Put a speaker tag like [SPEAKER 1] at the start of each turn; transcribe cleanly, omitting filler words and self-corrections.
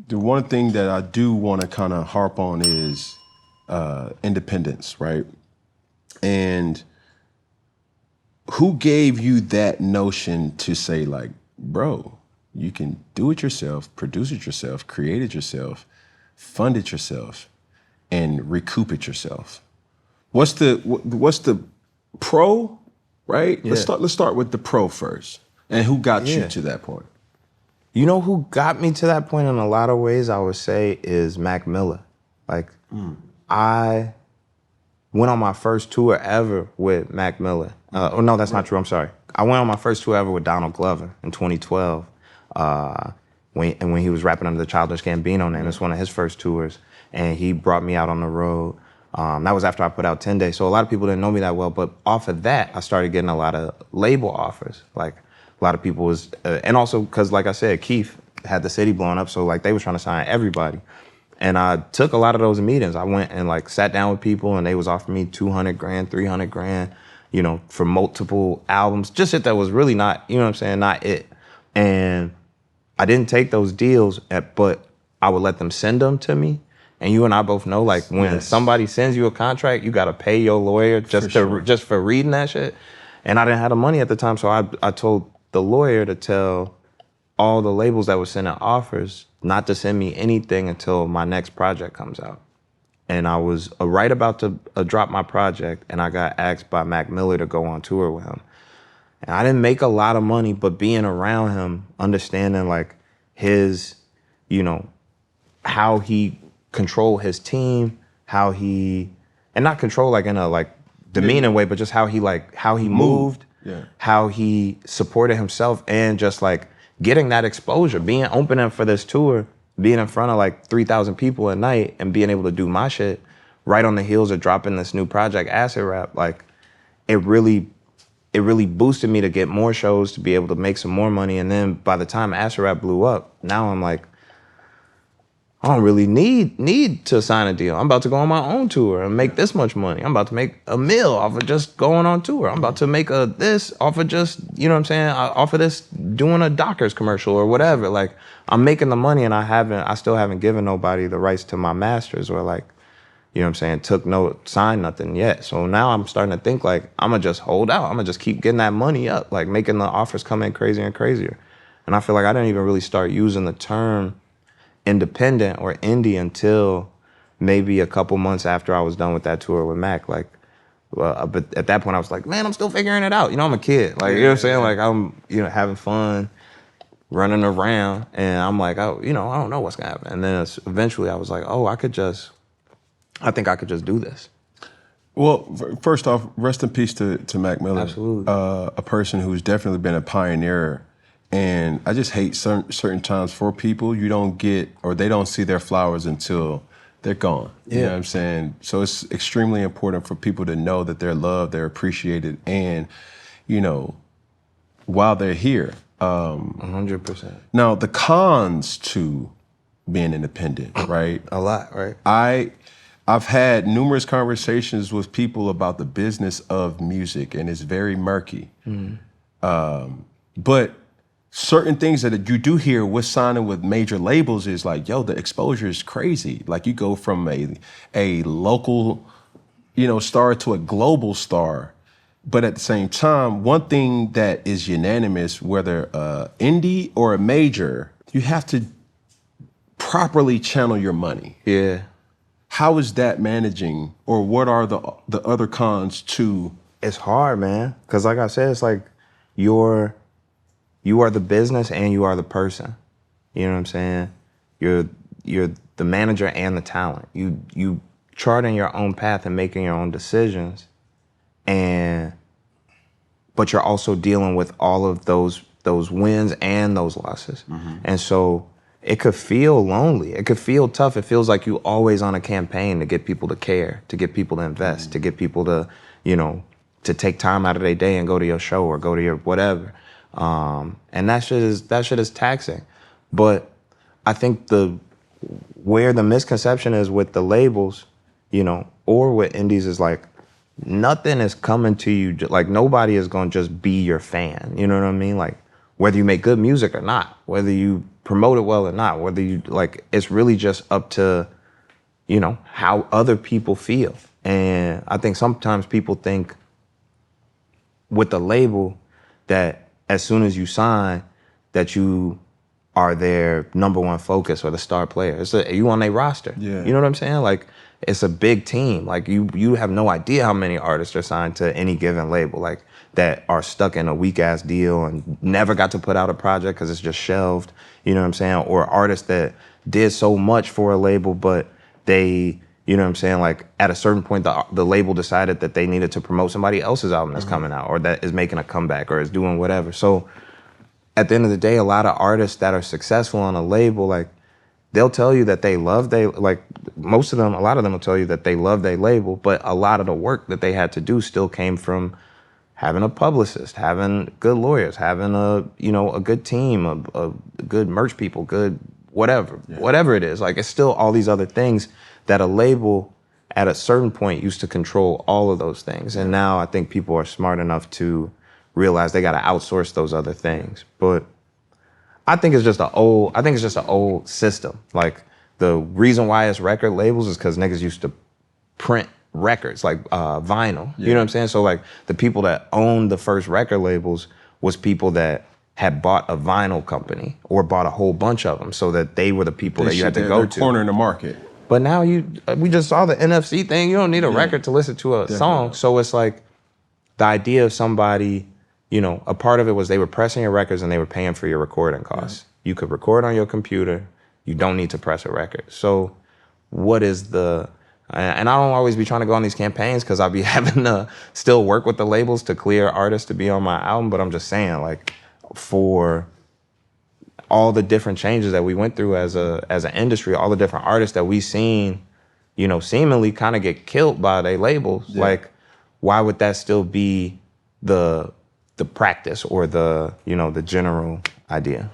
[SPEAKER 1] the one thing that I do want to kind of harp on is independence, right? And who gave you that notion to say, like, bro, you can do it yourself, produce it yourself, create it yourself, fund it yourself, and recoup it yourself? What's the pro, right?
[SPEAKER 2] Yeah.
[SPEAKER 1] Let's start with the pro first. And who got you to that point?
[SPEAKER 2] You know who got me to that point in a lot of ways, I would say, is Mac Miller. Like, I went on my first tour ever with Mac Miller. Oh, no, that's not true. I'm sorry. I went on my first tour ever with Donald Glover in 2012 when he was rapping under the Childish Gambino name. It's one of his first tours. And he brought me out on the road. That was after I put out 10 Days. So a lot of people didn't know me that well. But off of that, I started getting a lot of label offers. Like, a lot of people was, and also because, like I said, Keith had the city blowing up. So, like, they were trying to sign everybody. And I took a lot of those meetings. I went and, like, sat down with people, and they was offering me 200 grand, 300 grand, you know, for multiple albums. Just shit that was really not, you know what I'm saying, not it. And I didn't take those deals, but I would let them send them to me. And you and I both know, like, when somebody sends you a contract, you got to pay your lawyer just for reading that shit. And I didn't have the money at the time, so I told the lawyer to tell all the labels that were sending offers not to send me anything until my next project comes out. And I was right about to drop my project, and I got asked by Mac Miller to go on tour with him. And I didn't make a lot of money, but being around him, understanding, like, his, you know, how he control his team, how he, and not control like in a like demeaning way, but just how he moved, how he supported himself, and just like getting that exposure, being opening for this tour, being in front of like 3,000 people a night and being able to do my shit right on the heels of dropping this new project, Acid Rap. Like, it really boosted me to get more shows, to be able to make some more money. And then by the time Acid Rap blew up, now I'm like, I don't really need to sign a deal. I'm about to go on my own tour and make this much money. I'm about to make $1 million off of just going on tour. I'm about to make this off of just, you know what I'm saying, off of this doing a Dockers commercial or whatever. Like, I'm making the money, and I still haven't given nobody the rights to my masters, or, like, you know what I'm saying, signed nothing yet. So now I'm starting to think, like, I'm gonna just hold out. I'm gonna just keep getting that money up, like making the offers come in crazier and crazier. And I feel like I didn't even really start using the term independent or indie until maybe a couple months after I was done with that tour with Mac. Like, but at that point I was like, man, I'm still figuring it out. You know, I'm a kid. Like, you know what I'm saying? Like, I'm, you know, having fun, running around, and I'm like, oh, you know, I don't know what's gonna happen. And then eventually I was like, oh, I think I could just do this.
[SPEAKER 1] Well, first off, rest in peace to Mac Miller.
[SPEAKER 2] Absolutely.
[SPEAKER 1] A person who's definitely been a pioneer. And I just hate certain times for people, you don't get, or they don't see their flowers until they're gone. You know what I'm saying? So it's extremely important for people to know that they're loved, they're appreciated, and, you know, while they're here.
[SPEAKER 2] 100%.
[SPEAKER 1] Now, the cons to being independent, right?
[SPEAKER 2] A lot, right?
[SPEAKER 1] I've had numerous conversations with people about the business of music, and it's very murky. But certain things that you do hear with signing with major labels is like, yo, the exposure is crazy. Like, you go from a local, you know, star to a global star. But at the same time, one thing that is unanimous, whether indie or a major, you have to properly channel your money.
[SPEAKER 2] Yeah.
[SPEAKER 1] How is that managing, or what are the other cons to?
[SPEAKER 2] It's hard, man. Because like I said, it's like you are the business and you are the person. You know what I'm saying? You're the manager and the talent. You charting your own path and making your own decisions, but you're also dealing with all of those wins and those losses. And so it could feel lonely. It could feel tough. It feels like you always on a campaign to get people to care, to get people to invest, to get people to, you know, to take time out of their day and go to your show or go to your whatever. And that shit is taxing. But I think where the misconception is with the labels, you know, or with indies, is like, nothing is coming to you. Like, nobody is going to just be your fan. You know what I mean? Like, whether you make good music or not, whether you promote it well or not, whether you like, it's really just up to, you know, how other people feel. And I think sometimes people think with the label that as soon as you sign that you are their number one focus or the star player. You on their roster.
[SPEAKER 1] Yeah.
[SPEAKER 2] You know what I'm saying? Like, it's a big team. Like, you have no idea how many artists are signed to any given label, like, that are stuck in a weak-ass deal and never got to put out a project because it's just shelved. You know what I'm saying? Or artists that did so much for a label, but they, you know what I'm saying? Like, at a certain point, the label decided that they needed to promote somebody else's album that's coming out or that is making a comeback or is doing whatever. So at the end of the day, a lot of artists that are successful on a label, like, they'll tell you that they love a lot of them will tell you that they love their label, but a lot of the work that they had to do still came from having a publicist, having good lawyers, having a good team, a good merch people, good whatever it is. Like, it's still all these other things that a label at a certain point used to control all of those things. And now I think people are smart enough to realize they got to outsource those other things. But I think it's just an old system. Like, the reason why it's record labels is because niggas used to print records, like vinyl. Yeah. You know what I'm saying? So, like, the people that owned the first record labels was people that had bought a vinyl company or bought a whole bunch of them, so that they were the people that you had to go to.
[SPEAKER 1] Cornering the market.
[SPEAKER 2] But now we just saw the NFC thing. You don't need a record to listen to a song. So it's like the idea of somebody, you know, a part of it was they were pressing your records and they were paying for your recording costs. Yeah. You could record on your computer. You don't need to press a record. So what is and I don't always be trying to go on these campaigns because I'll be having to still work with the labels to clear artists to be on my album. But I'm just saying, like, for all the different changes that we went through as an industry, all the different artists that we seen, you know, seemingly kind of get killed by their labels, like, why would that still be the practice or the, you know, the general idea?